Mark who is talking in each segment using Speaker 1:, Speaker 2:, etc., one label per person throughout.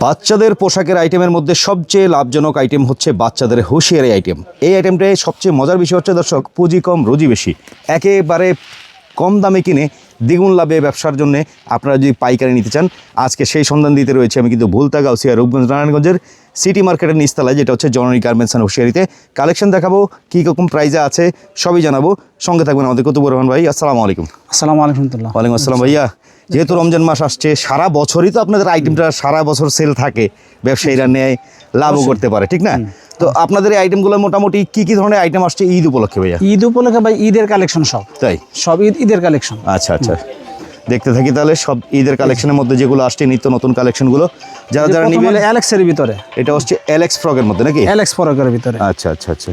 Speaker 1: বাচ্চাদের পোশাকের আইটেমের মধ্যে সবচেয়ে লাভজনক আইটেম হচ্ছে বাচ্চাদের হুঁশিয়ারি আইটেম। এই আইটেমটাই সবচেয়ে মজার বিষয় হচ্ছে দর্শক, পুঁজি কম রুজি বেশি। একেবারে কম দামে কিনে দ্বিগুণ লাভে ব্যবসার জন্য আপনারা যদি পাইকারি নিতে চান, আজকে সেই সন্ধান দিতে রয়েছে আমি কিন্তু ভুলতা গাউসিয়া রূপগঞ্জ নারায়ণগঞ্জের সিটি মার্কেটের নিচতলায়, যেটা হচ্ছে জননী গার্মেন্টস অ্যান্ড হুঁশিয়ারিতে। কালেকশন দেখাবো, কী রকম প্রাইজে আছে সবই জানাবো। সঙ্গে থাকবেন আমাদের কুতুবুর রহমান ভাই। আসসালামু আলাইকুম।
Speaker 2: আসসালামু আলাইকুম।
Speaker 1: ওয়ালাইকুম আসসালাম ভাইয়া। যেহেতু রমজান মাস আসছে, সারা বছরই তো আপনাদের আইটেমটা সারা বছর সেল থাকে, ব্যবসায়ীরা নেয়, লাভও করতে পারে, ঠিক না? তো আপনাদের এই আইটেমগুলো মোটামুটি কি কি ধরনের আইটেম আসছে ঈদ উপলক্ষে ভাইয়া?
Speaker 2: ঈদ উপলক্ষে ভাই ঈদের কালেকশন সব,
Speaker 1: তাই
Speaker 2: সব ঈদের কালেকশন।
Speaker 1: আচ্ছা আচ্ছা, দেখতে থাকি তাহলে সব ঈদের কালেকশনের মধ্যে যেগুলো আসছে, নিত্য নতুন কালেকশনগুলো যারা যারা নিবেন।
Speaker 2: অ্যালেক্সের ভিতরে,
Speaker 1: এটা হচ্ছে এলএক্স ফ্রকের মধ্যে নাকি?
Speaker 2: অ্যালেক্স ফরকের ভিতরে।
Speaker 1: আচ্ছা আচ্ছা আচ্ছা,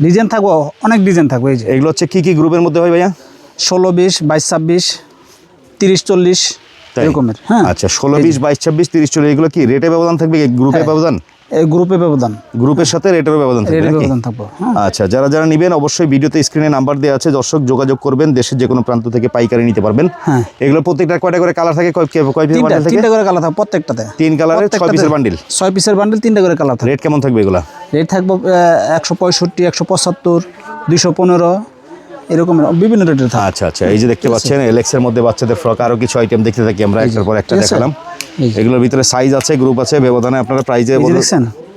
Speaker 2: ডিজাইন থাকবো, অনেক ডিজাইন থাকবে। এই যে
Speaker 1: এগুলো হচ্ছে কি কি গ্রুপের মধ্যে হয় ভাইয়া?
Speaker 2: 16, 20, 22, 26, 30, 40 এরকমের। হ্যাঁ
Speaker 1: আচ্ছা, 16, 20, 22, 26, 30, 40 এগুলো কি রেটে ব্যবধান থাকবে? গ্রুপে ব্যবধান?
Speaker 2: এই গ্রুপে ব্যবধান,
Speaker 1: গ্রুপের সাথে রেটের ব্যবধান থাকবে
Speaker 2: রেটের
Speaker 1: নাকি?
Speaker 2: ব্যবধান থাকবে।
Speaker 1: আচ্ছা, যারা যারা নেবেন অবশ্যই ভিডিওতে স্ক্রিনে নাম্বার দেওয়া আছে, দর্শক যোগাযোগ করবেন, দেশের যে কোনো প্রান্ত থেকে পাইকারি নিতে পারবেন।
Speaker 2: হ্যাঁ,
Speaker 1: এগুলো প্রত্যেকটা কয়টা করে কালার থাকে? কয় পিস বান্ডেল থাকে?
Speaker 2: 3টা করে কালার থাকবে প্রত্যেকটাতে।
Speaker 1: 3 কালারের 6 পিসের বান্ডেল।
Speaker 2: 6 পিসের বান্ডেল, 3টা করে কালার থাকবে।
Speaker 1: রেট কেমন থাকবে এগুলা?
Speaker 2: রেট থাকবে 165, 175, 215 এরকম বিভিন্ন রেটের থাকবে।
Speaker 1: আচ্ছা আচ্ছা, এই যে দেখতে পাচ্ছেন এলএক্সের মধ্যে বাচ্চাদের ফ্রক, আরো কিছু আইটেম দেখতে থাকি আমরা, একটার পর একটা দেখালাম। এগুলোর ভিতরে সাইজ আছে, গ্রুপ আছে, ব্যবধানে আপনারা প্রাইজে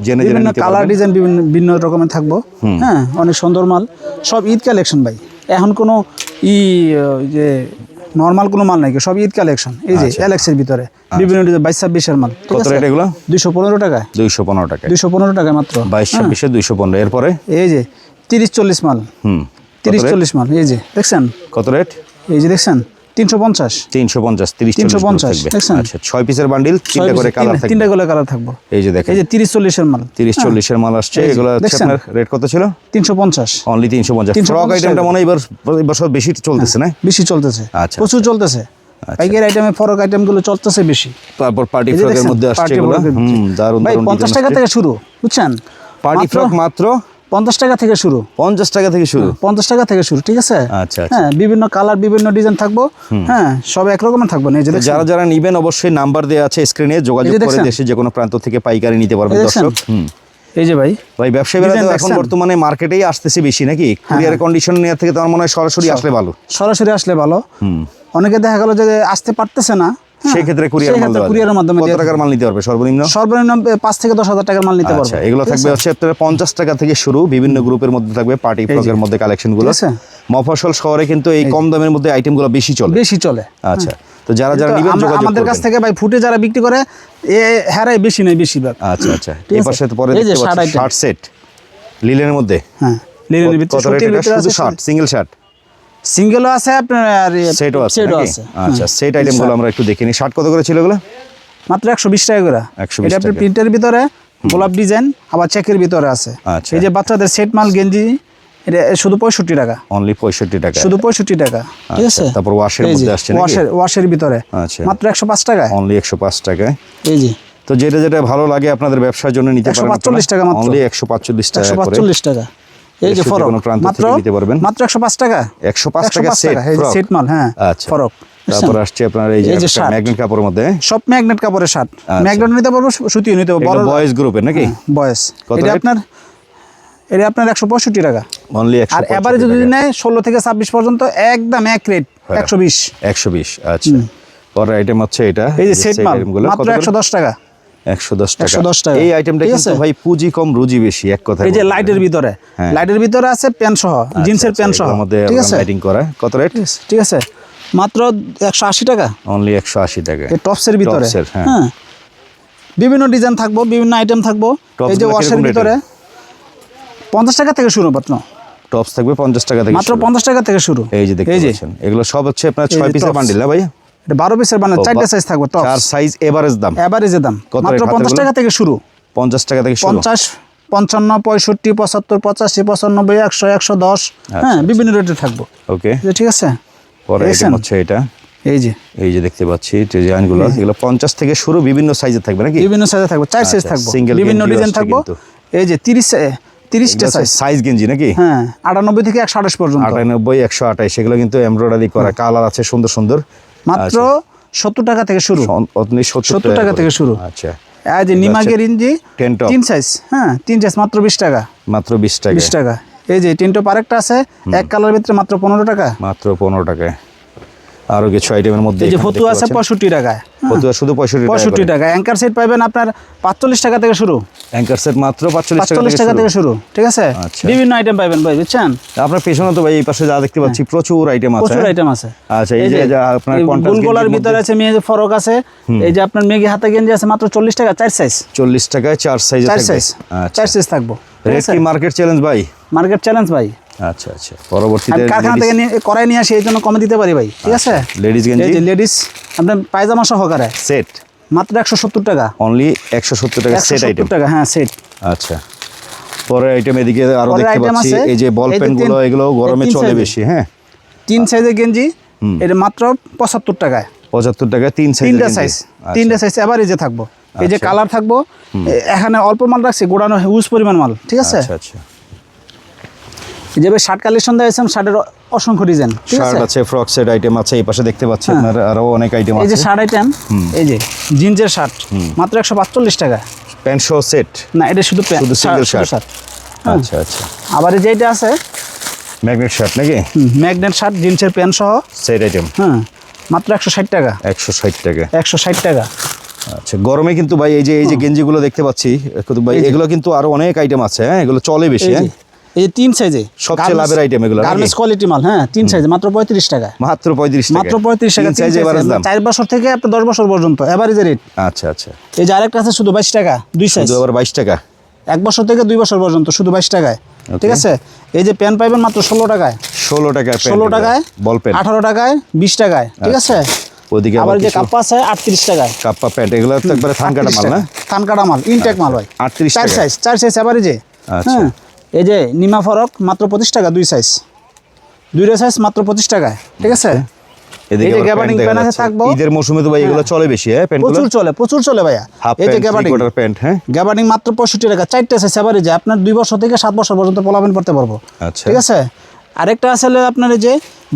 Speaker 1: জেনে জেনে নিতে
Speaker 2: কালার ডিজাইন বিভিন্ন রকমের থাকবো। হ্যাঁ, অনেক সুন্দর মাল, সব ঈদ কালেকশন ভাই। এখন কোনো যে নরমাল কোনো মাল নাই, সব ঈদ কালেকশন। এই যে অ্যালেক্সের ভিতরে বিভিন্ন ডিজাইন 22, 26 মাল।
Speaker 1: কত রেট এগুলো?
Speaker 2: 215 টাকা।
Speaker 1: 215 টাকা।
Speaker 2: 215 টাকা মাত্র।
Speaker 1: 22, 26 215। এরপরে
Speaker 2: এই যে 30, 40 মাল। 30, 40 মাল। এই যে দেখছেন
Speaker 1: কত রেট?
Speaker 2: এই যে দেখছেন 350,
Speaker 1: 350, 30,
Speaker 2: 350
Speaker 1: দেখছেন। আচ্ছা, 6 পিসের বান্ডিল, 3টা করে কালার থাকবে।
Speaker 2: 3টা করে কালার থাকবে।
Speaker 1: এই যে দেখেন,
Speaker 2: এই যে 30, 40 মাল,
Speaker 1: 30, 40 এর মাল আসছে। এগুলো হচ্ছে আপনার রেট কত ছিল?
Speaker 2: 350,
Speaker 1: অনলি 350। ফ্রক আইটেমটা মনে হয় এবার বেশি চলতেছে না?
Speaker 2: বেশি চলতেছে।
Speaker 1: আচ্ছা,
Speaker 2: প্রচুর চলতেছে। পাইকারি আইটেমে ফ্রক আইটেমগুলো চলতেছে বেশি।
Speaker 1: তারপর পার্টি ফ্রকের মধ্যে আসছে এগুলো। দারুন
Speaker 2: ভাই,
Speaker 1: দারুন।
Speaker 2: 50 টাকা থেকে শুরু, বুঝছেন?
Speaker 1: পার্টি ফ্রক মাত্র
Speaker 2: 50 টাকা থেকে শুরু।
Speaker 1: 50 টাকা থেকে শুরু?
Speaker 2: 50 টাকা থেকে শুরু, ঠিক আছে?
Speaker 1: আচ্ছা আচ্ছা,
Speaker 2: হ্যাঁ, বিভিন্ন কালার, বিভিন্ন ডিজাইন থাকবো। হ্যাঁ, সব একরকমের থাকবে না। এই যে
Speaker 1: যারা যারা নিবেন অবশ্যই নাম্বার দেওয়া আছে স্ক্রিনে, যোগাযোগ করে দেশে যে কোনো প্রান্ত থেকে পাইকারি নিতে পারবেন দর্শক।
Speaker 2: এই যে ভাই
Speaker 1: ব্যবসায়ীরা তো এখন বর্তমানে মার্কেটেই আসতেছে বেশি নাকি? কুরিয়ার কন্ডিশন নেওয়ার থেকে তো আমার মনে হয় সরাসরি আসলে ভালো।
Speaker 2: সরাসরি আসলে ভালো। অনেকে দেখা গেল যে আসতে পারতেছে না,
Speaker 1: সেই ক্ষেত্রে কুরিয়ারের মাধ্যমে কত টাকার মাল নিতে পারবে সর্বনিম্ন?
Speaker 2: সর্বনিম্ন 5 থেকে 10,000 টাকার মাল নিতে পারবে।
Speaker 1: আচ্ছা, এগুলো থাকবে হচ্ছে আপনার 50 টাকা থেকে শুরু। বিভিন্ন গ্রুপের মধ্যে থাকবে পার্টি ফ্রকের মধ্যে কালেকশনগুলো। মফস্বল শহরে কিন্তু এই কম দামের মধ্যে আইটেমগুলো বেশি চলে। আচ্ছা, তো যারা যারা নিবেন যোগাযোগ
Speaker 2: আমাদের কাছ থেকে ভাই ফুটে যারা বিক্রি করে হারাই বেশি নাই, বেশিরভাগ।
Speaker 1: আচ্ছা আচ্ছা, এই পাশে তো পরে দেখতে পাচ্ছি শার্ট সেট লিলেনের মধ্যে।
Speaker 2: হ্যাঁ, লিলেনের ভিতরে
Speaker 1: শুধু শার্ট, সিঙ্গেল শার্ট?
Speaker 2: সিঙ্গেলও আছে আপনার, আর
Speaker 1: সেটও আছে। আচ্ছা, সেট আইটেমগুলো আমরা একটু দেখিনি। শার্ট কত করে ছিল এগুলো?
Speaker 2: মাত্র 120 টাকা করে।
Speaker 1: 120
Speaker 2: এটা আপনার প্রিন্টের ভিতরে গোলাপ ডিজাইন, আবার চেকের ভিতরে আছে।
Speaker 1: আচ্ছা,
Speaker 2: এই যে বাচ্চাদের সেট মাল গেঞ্জি, এটা শুধু 65 টাকা।
Speaker 1: অনলি 65 টাকা,
Speaker 2: শুধু 65 টাকা, ঠিক আছে?
Speaker 1: তারপর ওয়াশের মধ্যে আসছে নাকি?
Speaker 2: ওয়াশের ভিতরে মাত্র 105 টাকা।
Speaker 1: অনলি 105 টাকা।
Speaker 2: এই যে
Speaker 1: তো যেটা যেটা ভালো লাগে আপনাদের ব্যবসার জন্য নিতে পারেন।
Speaker 2: 145 টাকা মাত্র।
Speaker 1: অনলি 145 টাকা করে।
Speaker 2: 145 টাকা। এই যে ফরক
Speaker 1: মাত্র নিতে পারবেন
Speaker 2: মাত্র 105 টাকা।
Speaker 1: 105 টাকা সেট,
Speaker 2: এই যে সেট মাল। হ্যাঁ,
Speaker 1: আচ্ছা,
Speaker 2: ফরক।
Speaker 1: তারপর আসছে আপনার এই যে ম্যাগনেট কাপড়ের মধ্যে,
Speaker 2: সব ম্যাগনেট কাপড়ের শার্ট। ম্যাগনেট নিতে পারবো, সুতিও নিতে পারবো। বড়
Speaker 1: বয়েজ গ্রুপের নাকি?
Speaker 2: বয়েজ। এটা আপনার 165 টাকা।
Speaker 1: অনলি 165।
Speaker 2: আর এবারে যদি নেয় 16 থেকে 26 পর্যন্ত একদম এক রেট 120।
Speaker 1: আচ্ছা, পরের আইটেম হচ্ছে এটা।
Speaker 2: এই যে সেট মাল মাত্র 110 টাকা।
Speaker 1: 110
Speaker 2: টাকা।
Speaker 1: এই আইটেমটা কিন্তু ভাই পুঁজি কম রুজি বেশি, এক কথা।
Speaker 2: এই যে লাইটের ভিতরে আছে প্যান্ট সহ, জিন্সের প্যান্ট সহ, ঠিক আছে?
Speaker 1: লাইটিং করা। কত রেট?
Speaker 2: ঠিক আছে, মাত্র 180 টাকা।
Speaker 1: অনলি 180 টাকা।
Speaker 2: এই টপসের ভিতরে। হ্যাঁ, বিভিন্ন ডিজাইন থাকবো, বিভিন্ন আইটেম থাকবো। এই যে ওয়াশের ভিতরে 50 টাকা থেকে শুরু। মাত্র
Speaker 1: টপস থাকবে 50 টাকা থেকে,
Speaker 2: মাত্র 50 টাকা থেকে শুরু।
Speaker 1: এই যে দেখতে পাচ্ছেন, এগুলো সব হচ্ছে আপনার 6 পিসের বান্ডিল না ভাই?
Speaker 2: এটা 12 পিসের বান্ডিল, 4টা সাইজ থাকবে। Tops
Speaker 1: 4 size. এভারেজের দাম
Speaker 2: মাত্র 50 টাকা থেকে শুরু।
Speaker 1: 50 টাকা থেকে শুরু।
Speaker 2: 50, 55, 65, 75, 85, 95, 100, 110। হ্যাঁ, বিভিন্ন রেটে থাকবো।
Speaker 1: ওকে,
Speaker 2: ঠিক আছে।
Speaker 1: পরে আইটেম হচ্ছে এটা। এই যে দেখতে পাচ্ছি ডিজাইনগুলো, এগুলো 50 থেকে শুরু, বিভিন্ন সাইজে থাকবে নাকি?
Speaker 2: বিভিন্ন সাইজে থাকবে, 4 সাইজ থাকবে, বিভিন্ন ডিজাইন থাকবে। এই যে 30টা
Speaker 1: সাইজ গেঞ্জি নাকি?
Speaker 2: হ্যাঁ, 98 থেকে 128 পর্যন্ত।
Speaker 1: 98, 128 সেগুলো কিন্তু এমব্রয়ডারি করা, কালার আছে সুন্দর সুন্দর।
Speaker 2: মাত্র 70 টাকা থেকে শুরু।
Speaker 1: 70
Speaker 2: টাকা থেকে শুরু।
Speaker 1: আচ্ছা,
Speaker 2: এই যে নিমা গেঞ্জি
Speaker 1: টেন টপ
Speaker 2: 3 সাইজ, হ্যাঁ 3 সাইজ মাত্র 20 টাকা,
Speaker 1: মাত্র 20 টাকা।
Speaker 2: 20 টাকা। এই যে টিনটো আরেকটা আছে এক কালার ভিতরে মাত্র 15 টাকা।
Speaker 1: মাত্র 15 টাকায়। আরো কিছু আইটেমের মধ্যে
Speaker 2: এই যে ফতুয়া আছে 65 টাকায়,
Speaker 1: ফতুয়া শুধু
Speaker 2: 65 টাকা। অ্যাঙ্কার সেট পাবেন আপনার 45 টাকা থেকে শুরু,
Speaker 1: অ্যাঙ্কার সেট মাত্র 45
Speaker 2: টাকা থেকে শুরু, ঠিক আছে।
Speaker 1: আচ্ছা।
Speaker 2: বিভিন্ন আইটেম পাবেন ভাই, বুঝছেন।
Speaker 1: আপনার পেছনে তো ভাই এই পাশে যা দেখতে পাচ্ছি প্রচুর আইটেম আছে,
Speaker 2: প্রচুর আইটেম আছে।
Speaker 1: আচ্ছা, এই যে আপনার কন্ট্রাস্ট
Speaker 2: গোলগোলার ভিতরে আছে মেয়ে ফরক আছে। এই যে আপনার মেগি হাতে গেঞ্জি আছে মাত্র 40 টাকা 4 সাইজ,
Speaker 1: 40 টাকায় 4 সাইজে
Speaker 2: 4
Speaker 1: থাকবে।
Speaker 2: সাইজ, 4 সাইজ থাকবো।
Speaker 1: রেট কি মার্কেট চ্যালেঞ্জ ভাই?
Speaker 2: মার্কেট চ্যালেঞ্জ ভাই।
Speaker 1: আচ্ছা আচ্ছা, পরবর্তীতে
Speaker 2: আমি কারখানা থেকে করাই নিয়ে আসি, এই জন্য কমে দিতে পারি ভাই, ঠিক আছে।
Speaker 1: লেডিস
Speaker 2: এই
Speaker 1: গেঞ্জি
Speaker 2: যে লেডিস আপনার পায়জামা সহকারে
Speaker 1: সেট
Speaker 2: মাত্র 170 টাকা,
Speaker 1: অনলি 170 টাকা সেট আইটেম।
Speaker 2: 170 টাকা, হ্যাঁ সেট।
Speaker 1: আচ্ছা, পরের আইটেম এদিকে আরো
Speaker 2: পরের
Speaker 1: দেখতে
Speaker 2: item
Speaker 1: পাচ্ছি
Speaker 2: আছে,
Speaker 1: এই যে বল
Speaker 2: এই যে
Speaker 1: পেন গুলো,
Speaker 2: তিন-
Speaker 1: এগুলো গরমে
Speaker 2: এই তিন
Speaker 1: চলে
Speaker 2: size-এর।
Speaker 1: বেশি। হ্যাঁ,
Speaker 2: 3 সাইজের গেঞ্জি এটা মাত্র 75 টাকায়,
Speaker 1: 75 টাকা 3 সাইজ।
Speaker 2: তিনটা সাইজ, তিনটা সাইজ এভারেজে থাকবো। এই যে কালার থাকবো, এখানে অল্প মাল রাখছি, গোড়ানো হিউজ পরিমাণ মাল, ঠিক আছে।
Speaker 1: আচ্ছা আচ্ছা,
Speaker 2: এই যে শার্ট কালেকশন দিয়েছেন, শার্টের অসংখ্য ডিজাইন, ঠিক আছে।
Speaker 1: শার্ট আছে, ফ্রক সেট আইটেম আছে, এই পাশে দেখতে পাচ্ছি আপনার আরো অনেক আইটেম
Speaker 2: এই যে
Speaker 1: আছে।
Speaker 2: শার্ট আইটেম, এই যে জিন্সের শার্ট মাত্র 145 টাকা।
Speaker 1: প্যান্ট শো সেট,
Speaker 2: না এটা শুধু
Speaker 1: শুধু single shirt।
Speaker 2: শার্ট।
Speaker 1: আচ্ছা আচ্ছা,
Speaker 2: আবার এই যে এটা আছে
Speaker 1: ম্যাগনেট শার্ট নাকি
Speaker 2: ম্যাগনেট শার্ট জিন্সের প্যান্ট সহ,
Speaker 1: সেট আইটেম,
Speaker 2: হ্যাঁ মাত্র 160 টাকা,
Speaker 1: 160 টাকা।
Speaker 2: 160 টাকা।
Speaker 1: আচ্ছা, গরমে কিন্তু ভাই এই যে গেঞ্জিগুলো দেখতে পাচ্ছি কিন্তু ভাই এগুলো কিন্তু আরো অনেক আইটেম আছে। হ্যাঁ, এগুলো চলে বেশি।
Speaker 2: এই
Speaker 1: হ্যাঁ,
Speaker 2: যে এই যে 3 সাইজে
Speaker 1: সবচেয়ে লাভের item এগুলো নাকি?
Speaker 2: গার্মেন্টস কোয়ালিটি মাল, হ্যাঁ 3 সাইজে মাত্র 35 টাকা,
Speaker 1: মাত্র 35 টাকা,
Speaker 2: মাত্র 35 টাকা।
Speaker 1: 3 সাইজে এভারেজ দাম।
Speaker 2: 4 বছর থেকে আপনার 10 বছর পর্যন্ত এভারেজ রেট।
Speaker 1: আচ্ছা আচ্ছা,
Speaker 2: এই যে আরেকটা আছে শুধু 22 টাকা, 2 সাইজ,
Speaker 1: শুধু আবার 22 টাকা,
Speaker 2: 1 বছর থেকে 2 বছর পর্যন্ত শুধু 22 টাকায়, ঠিক আছে। এই যে পেন পাইবেন মাত্র 16 টাকায়,
Speaker 1: 16 টাকায়
Speaker 2: 16 টাকায়,
Speaker 1: বল পেন।
Speaker 2: 18 টাকায়, 20 টাকায়, ঠিক আছে।
Speaker 1: ওদিকে
Speaker 2: আবার
Speaker 1: আবার
Speaker 2: যে
Speaker 1: কিছু
Speaker 2: কাপ্পা আছে 38 টাকায়,
Speaker 1: কাপ্পা প্যান্ট, এগুলো তো একবারে থানকাটা মাল না?
Speaker 2: থানকাটা মাল, ইনটেক মাল ভাই।
Speaker 1: 38
Speaker 2: 4
Speaker 1: টাকা।
Speaker 2: সাইজ, 4 সাইজ এভারেজে।
Speaker 1: আচ্ছা।
Speaker 2: হ্যাঁ, এই যে নিমা ফরক মাত্র 25 টাকা, 2 সাইজ, 2টা সাইজ মাত্র 25 টাকায়, ঠিক আছে।
Speaker 1: এদিকে
Speaker 2: এই যে
Speaker 1: আবার
Speaker 2: গ্যাবার্ডিং
Speaker 1: প্যান্ট দেখা
Speaker 2: প্যান্ট আছে
Speaker 1: যাচ্ছে।
Speaker 2: থাকবো।
Speaker 1: ঈদের মৌসুমে তো ভাই এগুলো চলে বেশি। হ্যাঁ, প্যান্টগুলো
Speaker 2: প্রচুর চলে, প্রচুর চলে ভাইয়া।
Speaker 1: হাফ
Speaker 2: এই যে
Speaker 1: প্যান্ট,
Speaker 2: গ্যাবার্ডিং,
Speaker 1: 3/4 প্যান্ট। হ্যাঁ,
Speaker 2: গ্যাবার্ডিং মাত্র 65 টাকা, 4টা সাইজ এভারেজে আপনার 2 বছর থেকে 7 বছর পর্যন্ত পোলাবেন পড়তে পারবো,
Speaker 1: আচ্ছা।
Speaker 2: ঠিক আছে। আরেকটা আছে আপনার এই যে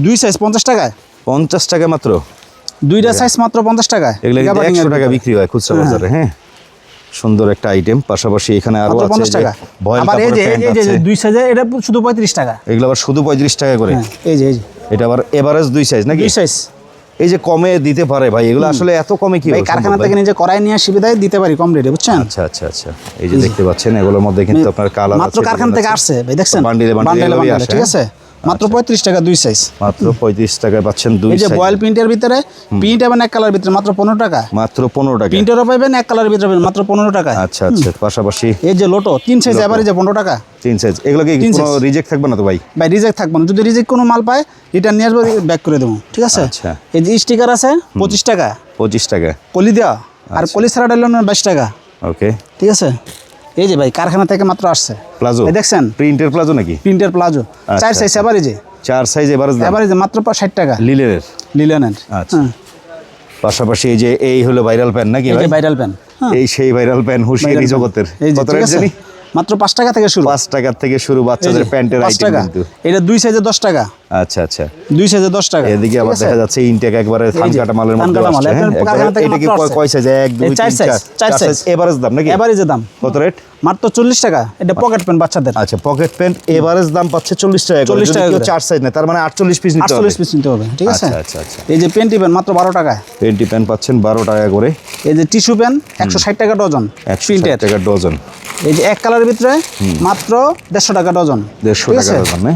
Speaker 2: 2 সাইজ 50 টাকায়,
Speaker 1: 50 টাকা মাত্র।
Speaker 2: 2টা সাইজ মাত্র 50 টাকায়,
Speaker 1: এগুলো কিন্তু
Speaker 2: গ্যাবার্ডিং
Speaker 1: 100 টাকা বিক্রি হয় খুচরা বাজারে। হ্যাঁ, সুন্দর একটা আইটেম। পাশাপাশি এখানে আরো
Speaker 2: মাত্র
Speaker 1: আছে
Speaker 2: 50
Speaker 1: যে
Speaker 2: টাকা।
Speaker 1: ভয়েল
Speaker 2: আবার এই
Speaker 1: কাপড়ের
Speaker 2: যে
Speaker 1: প্যান্ট
Speaker 2: এই যে
Speaker 1: আছে।
Speaker 2: 2 সাইজে এটা শুধু 35 টাকা।
Speaker 1: এগুলো আবার শুধু 35 টাকা করে।
Speaker 2: হ্যাঁ, এই যে
Speaker 1: এটা আবার এভারেজ 2 সাইজ নাকি?
Speaker 2: 2 সাইজ
Speaker 1: এই যে কমে দিতে পারে ভাই, এগুলো আসলে এত কমে কি
Speaker 2: ভাই কারখানা থেকে নিজে করাই নিয়ে সুবিধায় দিতে পারি কম রেটে, বুঝছেন।
Speaker 1: আচ্ছা আচ্ছা আচ্ছা, এই যে দেখতে পাচ্ছেন এগুলোর মধ্যে কিন্তু আপনার কালার আছে,
Speaker 2: মাত্র কারখানা থেকে আসছে ভাই, দেখছেন
Speaker 1: বান্ডিলে
Speaker 2: বান্ডেলে
Speaker 1: বান্ডিলে
Speaker 2: বান্ডেলে, ঠিক আছে। মাত্র 35 টাকা 2 সাইজ,
Speaker 1: মাত্র 35 টাকায় পাচ্ছেন 2
Speaker 2: এই যে
Speaker 1: সাইজ।
Speaker 2: বয়েল প্রিন্টের ভিতরে প্রিন্ট এবং এক কালার ভিতরে মাত্র 15 টাকা।
Speaker 1: মাত্র 15 টাকা।
Speaker 2: প্রিন্টেরও পাবেন, এক কালার ভিতরে পাবেন মাত্র 15 টাকা।
Speaker 1: আচ্ছা আচ্ছা, পাশাপাশি
Speaker 2: এই যে লোটো 3 সাইজ এভারেজে 15 টাকা।
Speaker 1: 3 সাইজ। এগুলো কি
Speaker 2: 3
Speaker 1: কোনো
Speaker 2: size।
Speaker 1: রিজেক্ট থাকবে না তো ভাই?
Speaker 2: ভাই রিজেক্ট থাকবে না, যদি রিজেক্ট কোনো মাল পায় রিটার্ন নিয়ে আসবো, ব্যাক করে দেবো, ঠিক আছে।
Speaker 1: আচ্ছা।
Speaker 2: এই যে স্টিকার আছে 25 টাকা
Speaker 1: 25 টাকা।
Speaker 2: কলি দেওয়া, আর কলি ছাড়া ডাইল 22 টাকা,
Speaker 1: ওকে,
Speaker 2: ঠিক আছে। এই যে ভাই কারখানা থেকে মাত্র আসছে,
Speaker 1: প্লাজো
Speaker 2: এই দেখছেন
Speaker 1: প্রিন্টের প্লাজো নাকি?
Speaker 2: প্রিন্টের প্লাজো 4 সাইজ এভারেজে,
Speaker 1: 4 সাইজ এভারেজ দাম,
Speaker 2: এভারেজে মাত্র 60 টাকা
Speaker 1: লিলেনের।
Speaker 2: লিলেনের।
Speaker 1: আচ্ছা। পাশাপাশি এই যে এই হলো ভাইরাল প্যান নাকি
Speaker 2: এই
Speaker 1: ভাই?
Speaker 2: যে ভাইরাল প্যান,
Speaker 1: এই সেই ভাইরাল প্যান হুঁশিয়ারি জগতের।
Speaker 2: এই যে
Speaker 1: কত
Speaker 2: ঠিক
Speaker 1: রেট
Speaker 2: আছে,
Speaker 1: জানি?
Speaker 2: মাত্র 5 টাকা থেকে শুরু।
Speaker 1: 5 টাকা থেকে শুরু বাচ্চাদের প্যান্টের
Speaker 2: 5
Speaker 1: আইটেম
Speaker 2: টাকা।
Speaker 1: কিন্তু।
Speaker 2: এটা 2 সাইজে 10 টাকা,
Speaker 1: আচ্ছা আচ্ছা,
Speaker 2: 2 সাইজে 10 টাকা।
Speaker 1: এদিকে আবার দেখা যাচ্ছে ইনটেক একবারে থানকাটা মালের মধ্যে
Speaker 2: থানকাটা মাল,
Speaker 1: আসছে। হ্যাঁ,
Speaker 2: আপনার কারখানা থেকে
Speaker 1: এটা কি
Speaker 2: মাত্র আসছে।
Speaker 1: কয় সাইজ? 1 2
Speaker 2: এই 4
Speaker 1: 3
Speaker 2: সাইজ, 4
Speaker 1: 4 সাইজ
Speaker 2: সাইজ।
Speaker 1: এভারেজ দাম নাকি?
Speaker 2: এভারেজে দাম
Speaker 1: কত রেট?
Speaker 2: মাত্র 40 টাকা। এটা পকেট প্যান্ট বাচ্চাদের।
Speaker 1: আচ্ছা, পকেট প্যান্ট এভারেজ দাম পাচ্ছে 40 টাকা করে।
Speaker 2: 40
Speaker 1: যদি
Speaker 2: টাকা
Speaker 1: কেউ
Speaker 2: করে।
Speaker 1: 4 সাইজ নেয় তার মানে 48 পিস নিতে হবে।
Speaker 2: 48 পিস নিতে হবে, ঠিক আছে।
Speaker 1: আচ্ছা আচ্ছা আচ্ছা,
Speaker 2: এই যে পেন্টি প্যান্ট মাত্র 12 টাকা।
Speaker 1: পেন্টি প্যান্ট পাচ্ছেন 12 টাকা করে।
Speaker 2: এই যে টিস্যু প্যান্ট 160 টাকা ডজন,
Speaker 1: 160
Speaker 2: প্রিন্টেড।
Speaker 1: টাকা ডজন।
Speaker 2: এই যে এক কালারের ভিতরে মাত্র 150 টাকা ডজন,
Speaker 1: 150
Speaker 2: ঠিক
Speaker 1: টাকা
Speaker 2: আছে?
Speaker 1: ডজন না?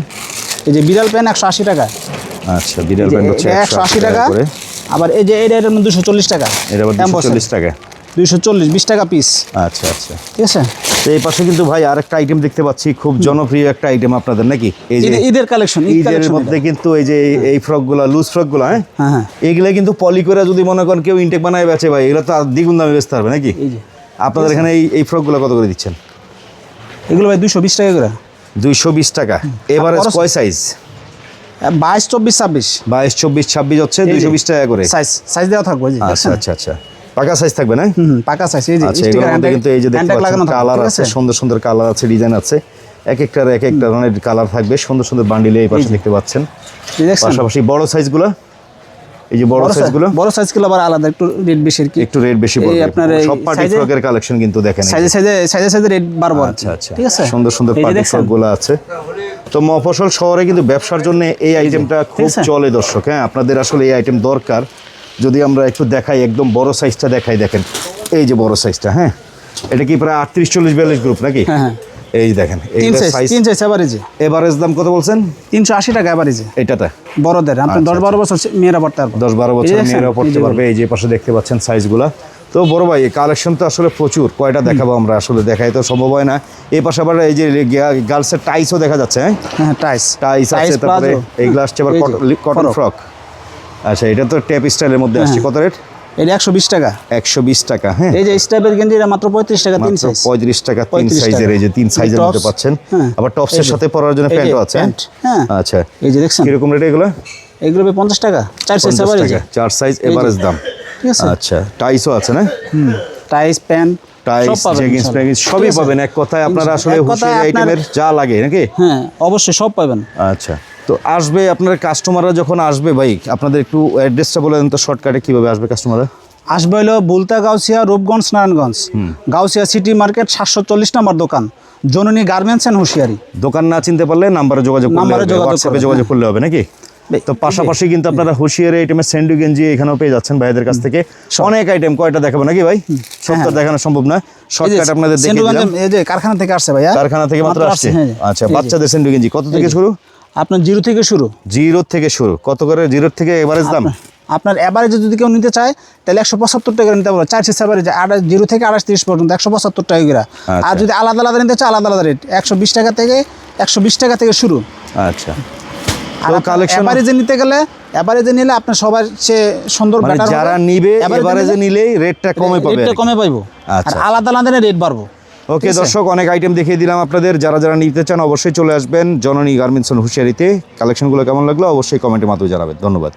Speaker 2: এই যে বিড়াল প্যান্ট 180 টাকা,
Speaker 1: আচ্ছা, বিড়াল প্যান্ট হচ্ছে
Speaker 2: 180 টাকা
Speaker 1: করে।
Speaker 2: আবার এই যে এটার মধ্যে 240 টাকা,
Speaker 1: এটা আবার 240 টাকা।
Speaker 2: 240 20 টাকা পিস,
Speaker 1: আচ্ছা আচ্ছা,
Speaker 2: ঠিক আছে।
Speaker 1: তো এই পাশে কিন্তু ভাই আরেকটা আইটেম দেখতে পাচ্ছি, খুব জনপ্রিয় একটা আইটেম আপনাদের নাকি? এই যে
Speaker 2: ঈদের কালেকশন,
Speaker 1: ঈদের মধ্যে কিন্তু এই যে এই ফ্রকগুলো, লুজ ফ্রকগুলো, হ্যাঁ
Speaker 2: হ্যাঁ হ্যাঁ,
Speaker 1: এগুলা কিন্তু পলি করে যদি মনে করেন কেউ ইনটেক বানায় বেচে ভাই, এগুলো তো আর দ্বিগুণ দামে বেচতে পারবে নাকি?
Speaker 2: এই যে
Speaker 1: আপনাদের এখানে এই ফ্রকগুলো কত করে দিচ্ছেন?
Speaker 2: এগুলো ভাই 220 টাকা করে।
Speaker 1: 220 টাকা। এভারেজ কয় সাইজ?
Speaker 2: 22 24 26
Speaker 1: 22 24 26 হচ্ছে 220 টাকা করে।
Speaker 2: সাইজ দেওয়া থাকবে, এই যে
Speaker 1: আচ্ছা আচ্ছা আচ্ছা, পাকা সাইজ থাকবে না?
Speaker 2: পাকা সাইজ। এই যে
Speaker 1: আচ্ছা, এগুলোর মধ্যে কিন্তু এই যে দেখতে পাচ্ছেন কালার আছে,
Speaker 2: আছে,
Speaker 1: সুন্দর সুন্দর কালার আছে, ডিজাইন আছে, এক একটা ধরনের কালার থাকবে, সুন্দর সুন্দর বান্ডিলে এই পাশে দেখতে পাচ্ছেন।
Speaker 2: দেখছেন
Speaker 1: পাশাপাশি বড় সাইজগুলো এই যে বড় সাইজগুলো
Speaker 2: বড় সাইজগুলো আবার আলাদা একটু রেট বেশি আর কি,
Speaker 1: একটু রেট বেশি
Speaker 2: এই
Speaker 1: পড়বে।
Speaker 2: আপনার এই
Speaker 1: সব পার্টি
Speaker 2: size-এ-
Speaker 1: ফ্রকের কালেকশন কিন্তু দেখেন এই যে।
Speaker 2: সাইজে রেট বাড়বো আর কি।
Speaker 1: আচ্ছা আচ্ছা,
Speaker 2: ঠিক আছে,
Speaker 1: সুন্দর সুন্দর
Speaker 2: এই যে
Speaker 1: পার্টি
Speaker 2: দেখছেন?
Speaker 1: ফ্রকগুলো আছে। তো মফস্বল শহরে কিন্তু ব্যবসার জন্য এই আইটেমটা খুব
Speaker 2: আছে?
Speaker 1: চলে দর্শক। হ্যাঁ, আপনাদের আসলে এই আইটেম দরকার। যদি আমরা একটু দেখাই, একদম বড় সাইজটা দেখাই, দেখেন এই যে বড় সাইজটা। হ্যাঁ, এটা কি প্রায় 38, 40, 42 গ্রুপ নাকি?
Speaker 2: হ্যাঁ হ্যাঁ,
Speaker 1: এই যে দেখেন
Speaker 2: তিন
Speaker 1: এইটা
Speaker 2: সাইজ
Speaker 1: সাইজ।
Speaker 2: 3 সাইজ এভারেজে
Speaker 1: এভারেজ দাম কত বলছেন?
Speaker 2: 380 টাকা এভারেজে
Speaker 1: এটাতে
Speaker 2: বড়দের। আপনি 10-12 বছর মেয়েরা পড়তে পারবো।
Speaker 1: 10-12
Speaker 2: এই
Speaker 1: বছর
Speaker 2: যে দেখছেন?
Speaker 1: মেয়েরাও
Speaker 2: এই
Speaker 1: পড়তে
Speaker 2: যে
Speaker 1: পারবে। এই যে পাশে দেখতে পাচ্ছেন সাইজগুলা। তো বড় ভাই, কালেকশন তো আসলে প্রচুর, কয়টা দেখাবো আমরা, আসলে দেখাই তো সম্ভব হয় না। এই পাশে আবার এই যে গার্লসের টাইসও দেখা যাচ্ছে। হ্যাঁ,
Speaker 2: হ্যাঁ টাইস
Speaker 1: টাইস আছে, তারপরে এইগুলো আসছে আবার কটন ফ্রক। আচ্ছা, এটা তো টেপ স্টাইলের মধ্যে আসছে। কত রেট?
Speaker 2: এটা 120 টাকা।
Speaker 1: 120 টাকা। হ্যাঁ,
Speaker 2: এই যে স্টাইপের গেঞ্জি এটা মাত্র 35 টাকা 3 সাইজ।
Speaker 1: 35 টাকা 3
Speaker 2: 35
Speaker 1: সাইজের।
Speaker 2: টাকা।
Speaker 1: এই যে 3 সাইজের
Speaker 2: টপস,
Speaker 1: মধ্যে পাচ্ছেন।
Speaker 2: হ্যাঁ।
Speaker 1: আবার টপসের সাথে পরার জন্য
Speaker 2: এই যে
Speaker 1: প্যান্টও আছে।
Speaker 2: প্যান্ট, হ্যাঁ।
Speaker 1: আচ্ছা,
Speaker 2: এই যে দেখছেন
Speaker 1: কিরকম রেট এগুলো?
Speaker 2: এগুলো 50 টাকা 4 সাইজ
Speaker 1: 50
Speaker 2: এভারেজে।
Speaker 1: টাকা 4 সাইজ এভারেজ দাম।
Speaker 2: ঠিক আছে,
Speaker 1: আচ্ছা, টাইসও আছে না?
Speaker 2: টাইস প্যান্ট
Speaker 1: টাইস,
Speaker 2: সব পাবেন
Speaker 1: জেগিংস,
Speaker 2: ইনশাআল্লাহ।
Speaker 1: প্যাগিংস সবই
Speaker 2: ঠিক আছে?
Speaker 1: পাবেন। এক কথায় আপনারা আসলে
Speaker 2: এক কথায়
Speaker 1: হুশিয়ারি
Speaker 2: আপনার-
Speaker 1: আইটেমের যা লাগে নাকি?
Speaker 2: হ্যাঁ অবশ্যই সব পাবেন।
Speaker 1: আচ্ছা, তো আসবে আপনার কাস্টমাররা যখন আসবে ভাই, আপনাদের একটু অ্যাড্রেসটা বলে দেন তো শর্টকাটে, কিভাবে আসবে কাস্টমাররা?
Speaker 2: আসবে হলো বুলতা, গাউসিয়া, রূপগঞ্জ, নারায়ণগঞ্জ। গাউসিয়া সিটি মার্কেট 740 নম্বর দোকান, জননী গার্মেন্টস অ্যান্ড হুঁশিয়ারি।
Speaker 1: দোকান না চিনতে পারলে নাম্বারে যোগাযোগ করলে
Speaker 2: নাম্বারে
Speaker 1: হবে,
Speaker 2: যোগাযোগ
Speaker 1: হোয়াটসঅ্যাপে
Speaker 2: করবেন,
Speaker 1: যোগাযোগ করলে হবে নাকি?
Speaker 2: এই
Speaker 1: তো পাশাপাশি কিন্তু আপনারা হুঁশিয়ারি আইটেমের স্যান্ডু গেঞ্জি এখানেও পেয়ে যাচ্ছেন ভাইদের কাছ থেকে। অনেক আইটেম, কয়টা দেখাবো নাকি ভাই? সব তো দেখানো সম্ভব না, শর্টকাট আপনাদের দেখে দিলাম।
Speaker 2: এই যে কারখানা থেকে আসছে ভাইয়া,
Speaker 1: কারখানা থেকে মাত্র আসছে।
Speaker 2: হ্যাঁ।
Speaker 1: আচ্ছা,
Speaker 2: এই যে,
Speaker 1: বাচ্চাদের স্যান্ডু গেঞ্জি কত থেকে শুরু?
Speaker 2: আপনার 0 থেকে শুরু।
Speaker 1: 0 থেকে শুরু। কত করে 0 থেকে এভারেজ দাম?
Speaker 2: আপনার এভারেজে যদি কেউ নিতে চায় তাহলে 175 টাকা নিতে পারবো। 4 সাইজ এভারেজে 0 থেকে 28-30 পর্যন্ত 175 টাকা করে।
Speaker 1: আচ্ছা।
Speaker 2: আর যদি আলাদা আলাদা নিতে চায় আলাদা আলাদা রেট 120 টাকা থেকে 120 টাকা শুরু।
Speaker 1: আচ্ছা,
Speaker 2: আর
Speaker 1: তো কালেকশন
Speaker 2: এভারেজে নিতে গেলে, এভারেজে নিলে আপনার সবার চেয়ে সুন্দর
Speaker 1: মানে
Speaker 2: বেটার
Speaker 1: যারা নিবে এভারেজে নিলেই রেটটা কমে পাবে।
Speaker 2: রেটটা কমে পাইবো। আর
Speaker 1: আচ্ছা।
Speaker 2: আলাদা আলাদা রেট বাড়বো।
Speaker 1: ওকে দর্শক, অনেক আইটেম দেখিয়ে দিলাম আপনাদের। যারা যারা নিতে চান অবশ্যই চলে আসবেন জননী গার্মেন্টস এন্ড হুঁশিয়ারিতে। কালেকশনগুলো কেমন লাগলো অবশ্যই কমেন্টের মাধ্যমে জানাবেন। ধন্যবাদ।